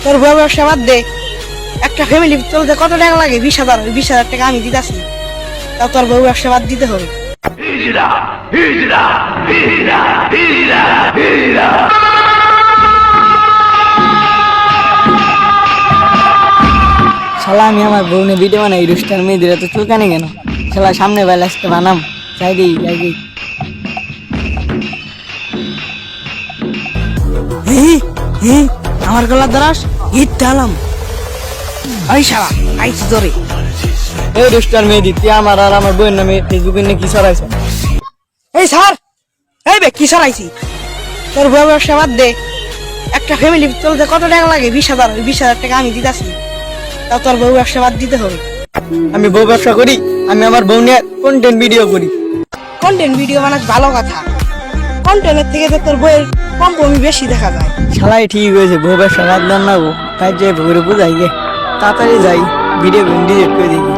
তোর বউ ব্যবসা বাদ দে, একটা ফ্যামিলি চলতে কত টাকা লাগে? 20,000, 20,000 টাকা আমি দিতেছি, তা তোর বউ ব্যবসা বাদ দিতে হবে। শালা আমি আমার বউ নিয়ে ভিডিও বানাই, রুস্টার মেয়েদের তো চুলকানি কেন? শালা সামনে ব্যালান্সটা বানাম, যাই দিই। আমার গলা দ্বারাস ঈদ তালাম, ওই শালা আইছি ধরে। এই রুস্টার মেয়েদি, তুই আমার আর আমার বউয়ের নামে ফেসবুকে নিয়ে কি ছড়াইছ? এই স্যার, এই বে কি সরাইছি? তোর বউ ব্যবসা বাদ দে, একটা ফ্যামিলি চলতে কত টাকা লাগে? 20,000, 20,000 টাকা আমি দিতেছি, তা তোর বউ ব্যবসা বাদ দিতে হবে। আমি বউ ব্যবসা করি, আমি আমার বউ নিয়ে কন্টেন্ট ভিডিও করি। কন্টেন্ট ভিডিও বানাস ভালো কথা, কন্টেন্টের থেকে তো তোর বইয়ের কম বেশি দেখা যায়। শালাই ঠিক হয়েছে, বউ ব্যবসা বাদ দেন না গো, তাই যে বউরে বুঝাই গে, তাড়াতাড়ি যাই ভিডিও ডিলিট করে দিই।